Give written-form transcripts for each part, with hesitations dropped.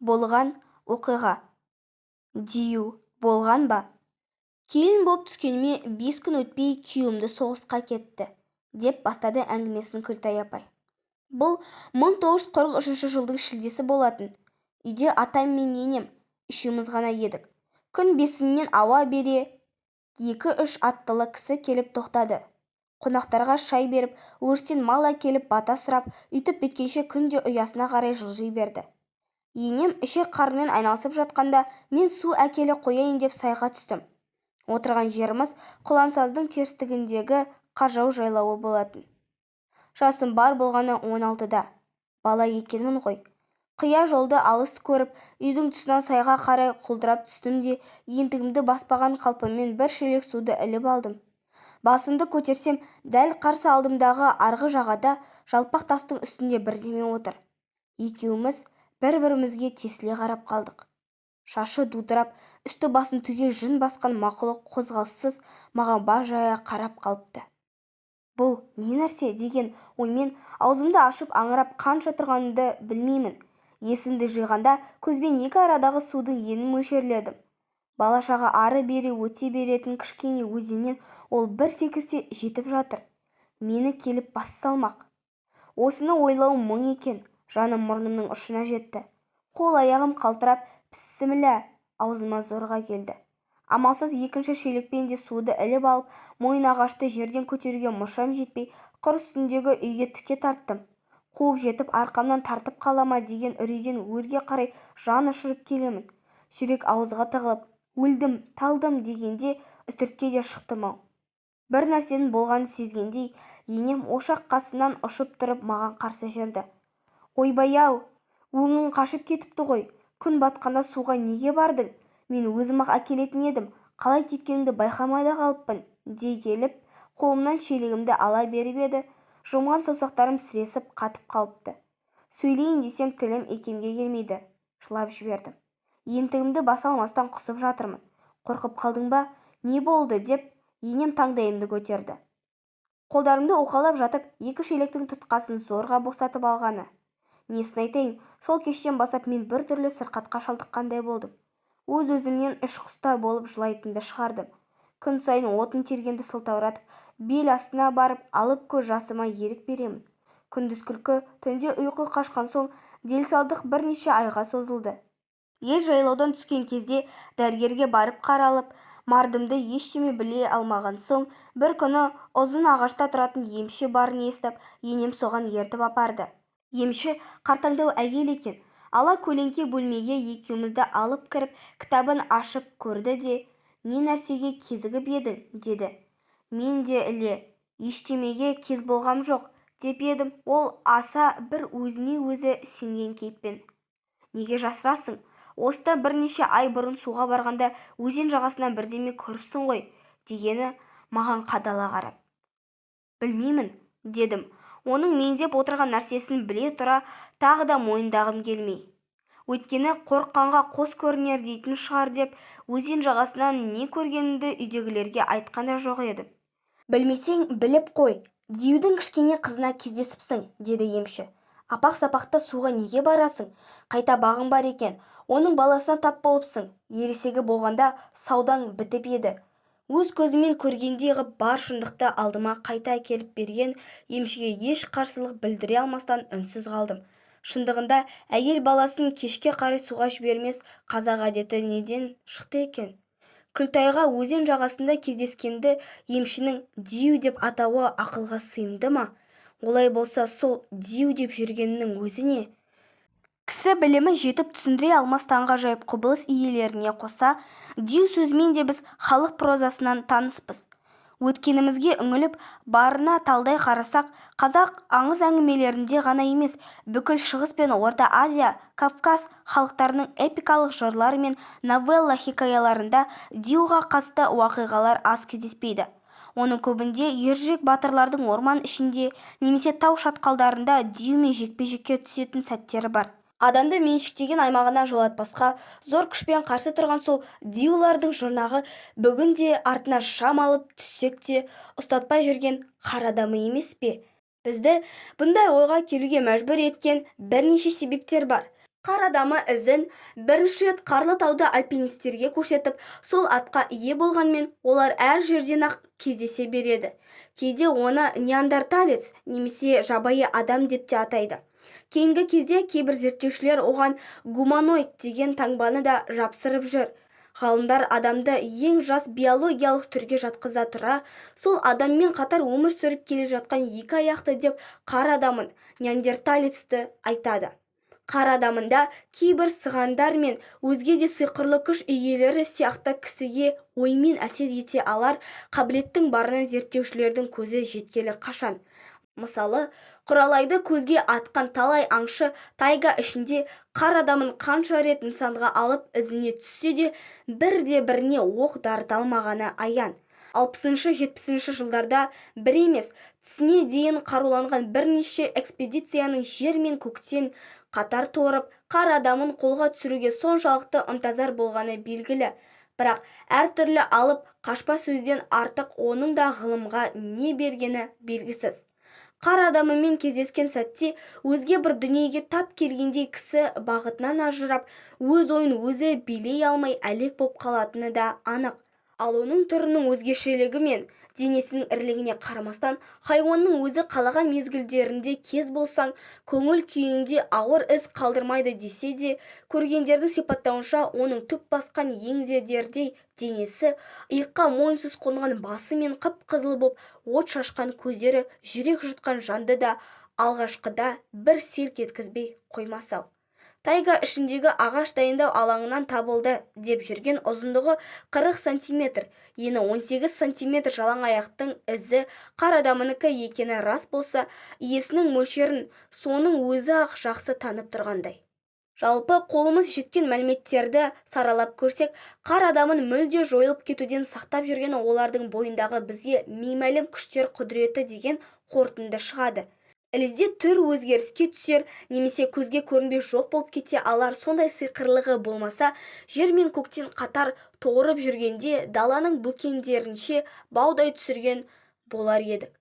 болған оқиға. Дию болған ба? Келін боп түскеніме 5 күн өтпей күйеуімді соғысқа кетті, деп бастады әңгімесін Күлтай апай. Бұл 1943 жылдың шілдесі болатын. Үйде атам мен енем үшеуміз ғана едік. Күн бесіннен ауа бере 2-3 аттылы кісі келіп тоқтады. Қонақтарға шай беріп, өрістен мал әкеліп бата сұрап, үйтіп біткенше күнде ұясына қарай жылжи берді. Енем ішек-қарынмен айналысып жатқанда, мен су әкеле қояйын деп сайға түстім. Отырған жеріміз Құлансаздың терістігіндегі Қажау жайлауы болатын. Жасым бар болғаны 16-да. Бала екенмін ғой. Қия жолды алыс көріп, үйдің тұсынан сайға қарай құлдырап түстім де, ентігімді баспаған қалпыммен бір шелек суды іліп алдым. Басымды көтерсем, дәл қарсы алдымдағы арғы жағада жалпақ тастың үстінде бірдеме отыр. Екеуміз бір-бірімізге тесіле қарап қалдық. Шашы дудырап, үсті басын түгел жүн басқан мақұлық қозғалыссыз маған бажая қарап қалыпты. Бұл не нәрсе деген оймен аузымды ашып аңырап қанша тұрғанымды білмеймін. Есімді жиғанда көзбен екі арадағы судың енін мөлшерледім. Балашаға ары-бері өте беретін кішкене өзеннен ол бір секірсе жетіп жатыр. Мені келіп бас салмақ. Осыны ойлауым мұң екен. Жаным мұрнымның ұшына жетті. Қол-аяғым қалтырап, пісімілә аузыма зорға келді. Амалсыз екінші шелекпен де суды іліп алып, мойынағашты жерден көтеруге мұршам жетпей, қыр үстіндегі үйге тіке тарттым. Қуып жетіп арқамнан тартып қалама деген үрейден өрге қарай жан ұшырып келемін. Жүрек ауызға тығылып, өлдім, талдым дегенде үстіртке де шықтым-ау. Бір нәрсенің болғанын сезгендей, енем ошақ қасынан ұшып тұрып маған қарсы жүрді. Ойбай-ау, өңің қашып кетіпті ғой. Күн батқанда суға неге бардың? Мен өзім-ақ әкелетін едім. Қалай кеткеніңді байқамай да қалыппын, дей келіп, қолымнан шелегімді ала беріп еді, жұмған саусақтарым сіресіп қатып қалыпты. Сөйлейін десем тілім икемге келмейді. Жылап жібердім. Ентігімді баса алмастан құсып жатырмын. Қорқып қалдың ба? Не болды деп енем таңдайымды көтерді. Қолдарымды уқалап жатып, екі шелектің тұтқасын зорға босатып алғаны. Несін айтайын, сол кештен бастап мен бір түрлі сырқатқа шалдыққандай болдым. Өз-өзімнен іш-құста болып жылайтынды шығардым. Күн сайын отын тергенді сылтауратып, бел астына барып, алып көз жасыма ерік беремін. Күндіз күлкі, түнде ұйқы қашқан соң, делсалдық бірнеше айға созылды. Ел жайлаудан түскен кезде дәрігерге барып қаралып, мардымды ештеме біле алмаған соң, бір күні ұзын ағашта тұратын емші барын естіп, енем соған ертіп апарды. Емші қартаңдау әйел екен. Ала көлеңке бөлмеге екеумізді алып кіріп, кітабын ашып көрді де, не нәрсеге кезігіп едің, деді. Мен де ештемеге кез болғам жоқ, деп едім. Ол аса бір өзіне өзі сенген кейіппен. Неге жасырасың? Оста бірнеше ай бұрын суға барғанда өзен жағасынан бірдеме көріпсің ғой, дегені маған қадала қарап. Білмеймін, дедім. Оның меңзеп отырған нәрсесін біле тұра тағы да мойындағым келмей. Өйткені қорыққанға қос көрінер дейтін шығар деп, өзен жағасынан не көргенімді үйдегілерге айтқан да жоқ едім. Білмесең, біліп қой, Диюдің кішкене қызына кездесіпсің, деді емші. Апақ-сапақта суға неге барасың? Қайта бағың бар екен, оның баласына тап болыпсың. Ересегі болғанда саудаң бітіп еді. Өз көзімен көргендей ғып бар шындықты алдыма қайта әкеліп берген емшіге еш қарсылық білдіре алмастан үнсіз қалдым. Шындығында әйел баласын кешке қарай суға жібермес қазақ әдеті неден шықты екен? Күлтайға өзен жағасында кездескенді емшінің Дию деп атауы ақылға сыйымды ма? Олай болса сол Дию деп жүргенінің өзі не? Кісі білімі жетіп түсіндіре алмас таңғажайып құбылыс иелеріне қоса, Дию сөзімен де біз халық прозасынан таныспыз. Өткенімізге үңіліп, барына талдай қарасақ, қазақ аңыз әңгімелерінде ғана емес, бүкіл Шығыс пен Орта Азия, Кавказ халықтарының эпикалық жырлары мен новелла хикаяларында Диюға қатысты уақиғалар аз кездеспейді. Оның көбінде ержүрек батырлардың орман ішінде немесе тау шатқалдарында Диюмен жекпе-жекке түсетін сәттері бар. Адамды меншіктеген аймағына жолатпасқа зор күшпен қарсы тұрған сол Диюлардың жұрнағы бүгінде артына шам алып түссек те ұстатпай жүрген қар адамы емес пе? Бізді бұндай ойға келуге мәжбүр еткен бірнеше себептер бар. Қар адамы ізін бірінші рет қарлы тауда альпинистерге көрсетіп, сол атқа ие болғанмен, олар әр жерден-ақ кездесе береді. Кейде оны неандерталец немесе жабайы адам деп те атайды. Кейінгі кезде кейбір зерттеушілер оған гуманоид деген таңбаны да жапсырып жүр. Ғалымдар адамды ең жас биологиялық түрге жатқыза тұра, сол адаммен қатар өмір сүріп келе жатқан екі аяқты деп қар адамын, неандерталецті айтады. Қар адамында кейбір сығандар мен өзге де сиқырлы күш иелері сияқты кісіге оймен әсер ете алар қабілеттің барына зерттеушілердің көзі жеткелі қашан. Мысалы, құралайды көзге атқан талай аңшы тайга ішінде қар адамын қанша рет нысанға алып ізіне түссе де бірде-біріне оқ дарыта алмағаны аян. 60-70 жылдарда бір емес, тісіне дейін қаруланған бірнеше экспедицияның жер мен көктен қатар торып, қар адамын қолға түсіруге соншалықты ынтазар болғаны белгілі. Бірақ әртүрлі алып қашпа сөзден артық оның да ғылымға не бергені белгісіз. Қар адамымен кездескен сәтте өзге бір дүниеге тап келгендей кісі бағытынан ажырап, өз ойын өзі билей алмай әлек боп қалатыны да анық. Ал оның түрінің өзгешелігі мен денесінің ірілігіне қарамастан, хайуанның өзі қалаған мезгілдерінде кез болсаң, көңіл күйіңде ауыр із қалдырмайды десе де, көргендердің сипаттауынша оның түк басқан еңзедердей денесі, иыққа мойынсыз қонған басы мен қып-қызыл боп от шашқан көздері жүрек жұтқан жанды да алғашқыда бір селк еткізбей қоймас-ау. Тайга ішіндегі ағаш дайындау алаңынан табылды деп жүрген ұзындығы 40 см, ені 18 см жалаң аяқтың ізі қар адамынікі екені рас болса, иесінің мөлшерін соның өзі ақ жақсы танып тұрғандай. Жалпы қолымыз жеткен мәліметтерді саралап көрсек, қар адамын мүлде жойылып кетуден сақтап жүрген олардың бойындағы бізге беймәлім күштер құдіреті деген қорытынды шығады. Ілізде түр өзгеріске түсер, немесе көзге көрінбей жоқ болып кете алар сондай сиқырлығы болмаса, жер мен көктен қатар торып жүргенде даланың бөкендерінше баудай түсірген болар едік.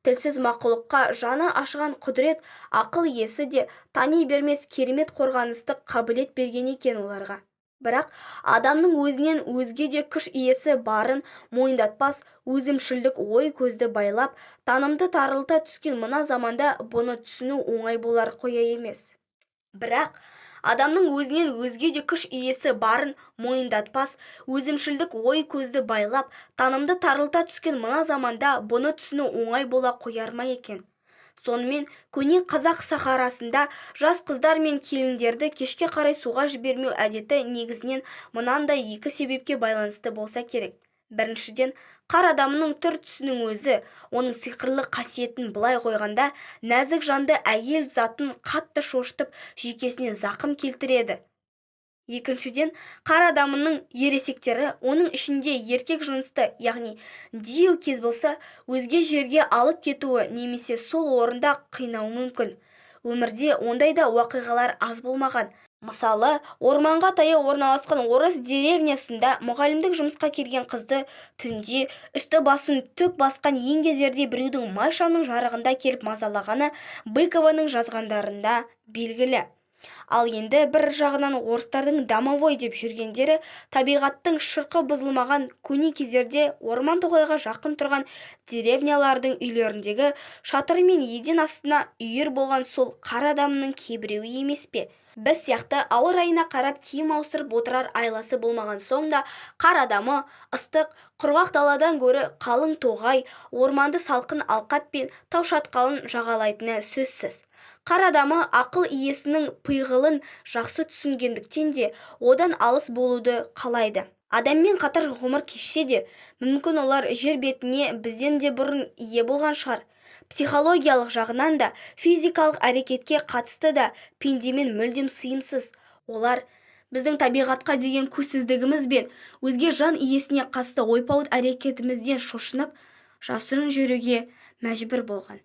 Тілсіз мақұлыққа жаны ашыған құдірет, ақыл иесі де тани бермес керемет қорғаныстық қабілет берген екен оларға. Бірақ адамның өзінен өзге де күш иесі барын мойындатпас өзімшілдік ой көзді байлап, танымды тарылта түскен мына заманда бұны түсіну оңай болар қоя емес. Бірақ адамның өзінен өзге де күш иесі барын мойындатпас өзімшілдік ой көзді байлап, танымды тарылта түскен мына заманда бұны түсіну оңай бола қояр ма екен? Сонымен көне қазақ сахарасында жас қыздар мен келіндерді кешке қарай суға жібермеу әдеті негізінен мынандай екі себепке байланысты болса керек. Біріншіден, қар адамының түр-түсінің өзі, оның сиқырлы қасиетін былай қойғанда, нәзік жанды әйел затын қатты шошытып, жүйкесіне зақым келтіреді. Екіншіден, қар адамының ересектері, оның ішінде еркек жынысты, яғни дию кез болса, өзге жерге алып кетуі немесе сол орында қинауы мүмкін. Өмірде ондай да уақиғалар аз болмаған. Мысалы, орманға таяу орналасқан орыс деревнясында мұғалімдік жұмысқа келген қызды түнде үсті басын түк басқан еңгезердей біреудің май шамның жарығында келіп мазалағаны Быкованың жазғандарында белгілі. Ал енді бір жағынан орыстардың домовой деп жүргендері табиғаттың шырқы бұзылмаған көне кездерде орман тоғайға жақын тұрған деревнялардың үйлеріндегі шатыры мен еден астына үйір болған сол қар адамының кейбіреуі емес пе? Біз сияқты ауа райына қарап киім ауыстырып отырар айласы болмаған соң да қар адамы ыстық, құрғақ даладан гөрі қалың тоғай, орманды салқын алқап пен тау шатқалын жағалайтыны сөзсіз. Қар адамы ақыл иесінің пиғылын жақсы түсінгендіктен де одан алыс болуды қалайды. Адаммен қатар ғұмыр кешсе де, мүмкін олар жер бетіне бізден де бұрын ие болған шығар. Психологиялық жағынан да, физикалық әрекетке қатысты да пендемен мүлдем сыйымсыз. Олар біздің табиғатқа деген көзсіздігіміз бен өзге жан иесіне қатысты ойпауыт әрекетімізден шошынып, жасырын жүруге мәжбүр болған.